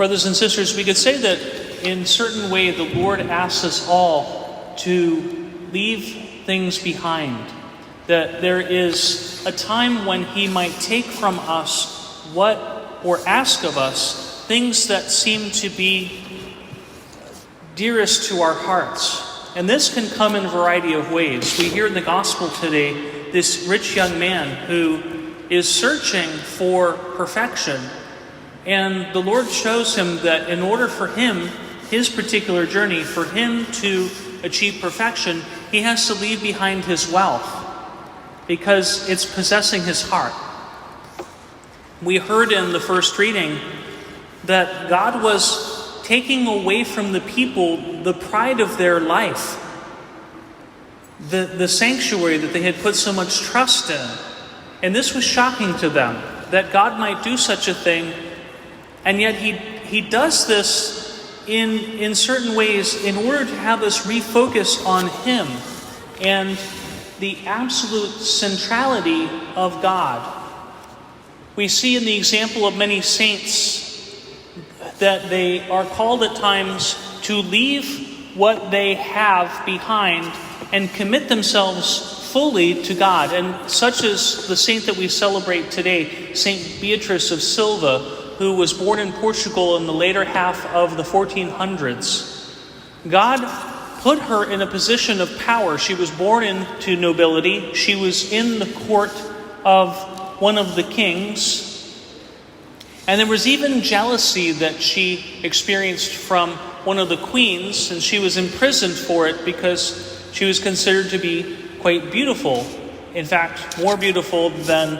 Brothers and sisters, we could say that in a certain way the Lord asks us all to leave things behind. That there is a time when He might take from us or ask of us things that seem to be dearest to our hearts. And this can come in a variety of ways. We hear in the gospel today this rich young man who is searching for perfection. And the Lord shows him that in order for him, his particular journey, for him to achieve perfection, he has to leave behind his wealth because it's possessing his heart. We heard in the first reading that God was taking away from the people the pride of their life, the sanctuary that they had put so much trust in. And this was shocking to them, that God might do such a thing, and yet He does this in certain ways in order to have us refocus on Him and the absolute centrality of God. We see in the example of many saints that they are called at times to leave what they have behind and commit themselves fully to God. And such is the saint that we celebrate today, Saint Beatrice of Silva, who was born in Portugal in the later half of the 1400s. God put her in a position of power. She was born into nobility. She was in the court of one of the kings. And there was even jealousy that she experienced from one of the queens, and she was imprisoned for it because she was considered to be quite beautiful. In fact, more beautiful than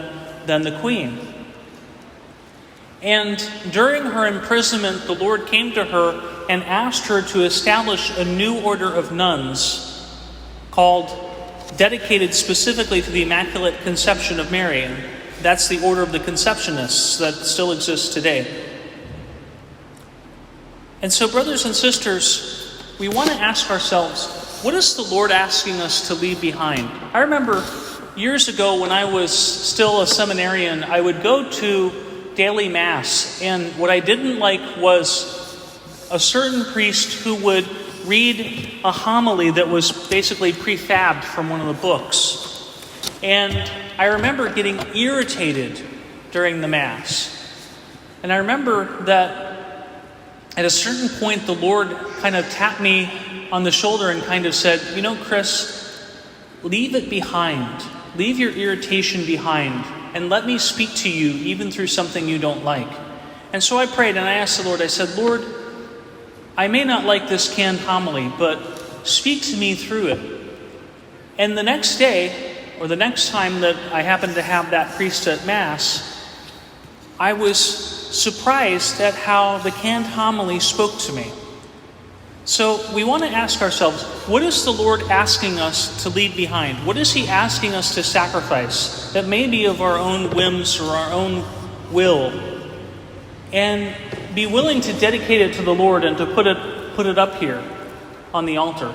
the queen. And during her imprisonment, the Lord came to her and asked her to establish a new order of nuns dedicated specifically to the Immaculate Conception of Mary. And that's the order of the Conceptionists that still exists today. And so, brothers and sisters, we want to ask ourselves, what is the Lord asking us to leave behind? I remember years ago when I was still a seminarian, I would go to daily Mass, and what I didn't like was a certain priest who would read a homily that was basically prefabbed from one of the books. And I remember getting irritated during the Mass. And I remember that at a certain point the Lord kind of tapped me on the shoulder and kind of said, Chris, leave it behind. Leave your irritation behind. And let me speak to you even through something you don't like. And so I prayed and I asked the Lord, I said, Lord, I may not like this canned homily, but speak to me through it. And the next day, or the next time that I happened to have that priest at Mass, I was surprised at how the canned homily spoke to me. So we want to ask ourselves, what is the Lord asking us to leave behind? What is He asking us to sacrifice that may be of our own whims or our own will? And be willing to dedicate it to the Lord and to put it up here on the altar.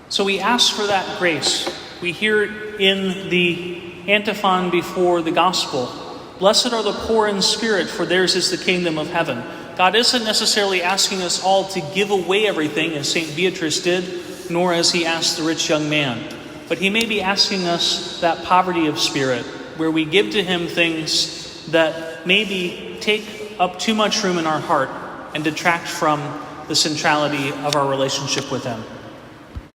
So we ask for that grace. We hear in the antiphon before the gospel, "Blessed are the poor in spirit, for theirs is the kingdom of heaven." God isn't necessarily asking us all to give away everything as St. Beatrice did, nor as He asked the rich young man. But He may be asking us that poverty of spirit, where we give to Him things that maybe take up too much room in our heart and detract from the centrality of our relationship with Him.